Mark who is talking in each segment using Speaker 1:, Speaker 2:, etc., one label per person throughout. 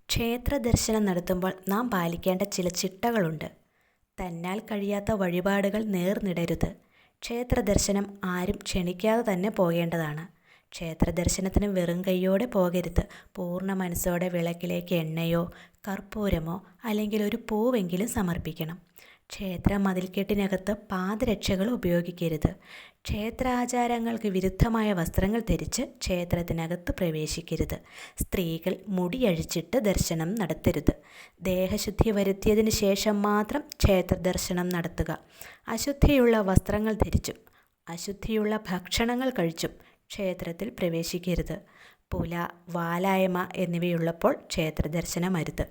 Speaker 1: ക്ഷേത്ര ദർശനം നടത്തുമ്പോൾ നാം പാലിക്കേണ്ട ചില ചിട്ടകളുണ്ട്. തന്നാൽ കഴിയാത്ത വഴിപാടുകൾ നേർന്നിടരുത്. ക്ഷേത്ര ദർശനം ആരും ക്ഷണിക്കാതെ തന്നെ പോകേണ്ടതാണ്. ക്ഷേത്ര ദർശനത്തിന് വെറും കൈയോടെ പോകരുത്. പൂർണ്ണ മനസ്സോടെ വിളക്കിലേക്ക് എണ്ണയോ കർപ്പൂരമോ അല്ലെങ്കിൽ ഒരു പൂവെങ്കിലും സമർപ്പിക്കണം. ക്ഷേത്ര മതിൽക്കെട്ടിനകത്ത് പാദരക്ഷകൾ ഉപയോഗിക്കരുത്. ക്ഷേത്രാചാരങ്ങൾക്ക് വിരുദ്ധമായ വസ്ത്രങ്ങൾ ധരിച്ച് ക്ഷേത്രത്തിനകത്ത് പ്രവേശിക്കരുത്. സ്ത്രീകൾ മുടിയഴിച്ചിട്ട് ദർശനം നടത്തരുത്. ദേഹശുദ്ധി വരുത്തിയതിന് ശേഷം മാത്രം ക്ഷേത്ര ദർശനം നടത്തുക. അശുദ്ധിയുള്ള വസ്ത്രങ്ങൾ ധരിച്ചും അശുദ്ധിയുള്ള ഭക്ഷണങ്ങൾ കഴിച്ചും ക്ഷേത്രത്തിൽ പ്രവേശിക്കരുത്. പുല, വാലായമ എന്നിവയുള്ളപ്പോൾ ക്ഷേത്ര ദർശനം അരുത്.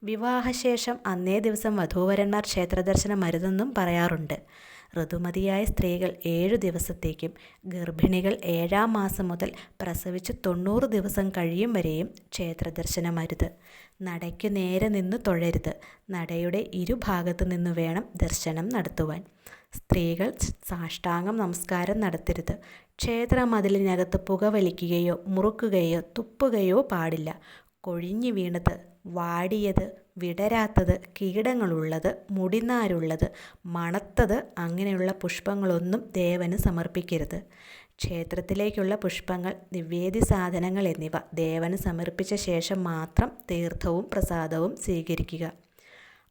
Speaker 1: വിവാഹശേഷം അന്നേ ദിവസം വധൂവരന്മാർ ക്ഷേത്രദർശനം അരുതെന്നും പറയാറുണ്ട്. ഋതുമതിയായ സ്ത്രീകൾ 7 ദിവസത്തേക്കും ഗർഭിണികൾ 7-ാം മാസം മുതൽ പ്രസവിച്ച് 90 ദിവസം കഴിയും വരെയും ക്ഷേത്രദർശനം അരുത്. നടയ്ക്കു നേരെ നിന്ന് തൊഴരുത്. നടയുടെ ഇരുഭാഗത്തു നിന്ന് വേണം ദർശനം നടത്തുവാൻ. സ്ത്രീകൾ സാഷ്ടാംഗം നമസ്കാരം നടത്തരുത്. ക്ഷേത്ര മതിലിനകത്ത് പുകവലിക്കുകയോ മുറുക്കുകയോ തുപ്പുകയോ പാടില്ല. കൊഴിഞ്ഞു വീണത്, വാടിയത്, വിടരാത്തത്, കീടങ്ങളുള്ളത്, മുടിനാരുള്ളത്, മണത്തത് അങ്ങനെയുള്ള പുഷ്പങ്ങളൊന്നും ദേവന് സമർപ്പിക്കരുത്. ക്ഷേത്രത്തിലേക്കുള്ള പുഷ്പങ്ങൾ, നിവേദ്യ സാധനങ്ങൾ എന്നിവ ദേവന് സമർപ്പിച്ച ശേഷം മാത്രം തീർത്ഥവും പ്രസാദവും സ്വീകരിക്കുക.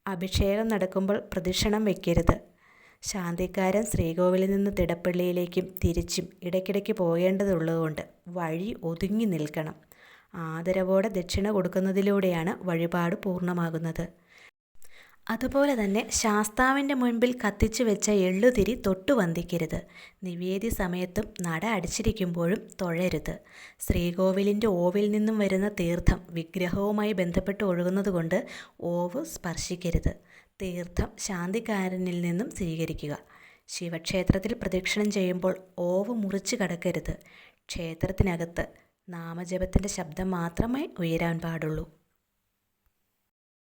Speaker 1: അഭിഷേകം നടക്കുമ്പോൾ പ്രദക്ഷിണം വയ്ക്കരുത്. ശാന്തിക്കാരൻ ശ്രീകോവിലിൽ നിന്ന് തിടപ്പള്ളിയിലേക്കും തിരിച്ചും ഇടയ്ക്കിടയ്ക്ക് പോകേണ്ടതുള്ളതുകൊണ്ട് വഴി ഒതുങ്ങി നിൽക്കണം. ആദരവോടെ ദക്ഷിണ കൊടുക്കുന്നതിലൂടെയാണ് വഴിപാട് പൂർണ്ണമാകുന്നത്. അതുപോലെ തന്നെ ശാസ്താവിൻ്റെ മുൻപിൽ കത്തിച്ചു വെച്ച എള്ളുതിരി തൊട്ടു വന്ദിക്കരുത്. നിവേദ്യ സമയത്തും നട അടച്ചിരിക്കുമ്പോഴും തൊഴരുത്. ശ്രീകോവിലിൻ്റെ ഓവിൽ നിന്നും വരുന്ന തീർത്ഥം വിഗ്രഹവുമായി ബന്ധപ്പെട്ട് ഒഴുകുന്നതുകൊണ്ട് ഓവ് സ്പർശിക്കരുത്. തീർത്ഥം ശാന്തിക്കാരനിൽ നിന്നും സ്വീകരിക്കുക. ശിവക്ഷേത്രത്തിൽ പ്രദക്ഷിണം ചെയ്യുമ്പോൾ ഓവ് മുറിച്ച് കടക്കരുത്. ക്ഷേത്രത്തിനകത്ത് നാമജപത്തിൻ്റെ ശബ്ദം മാത്രമേ ഉയരാൻ പാടുള്ളൂ.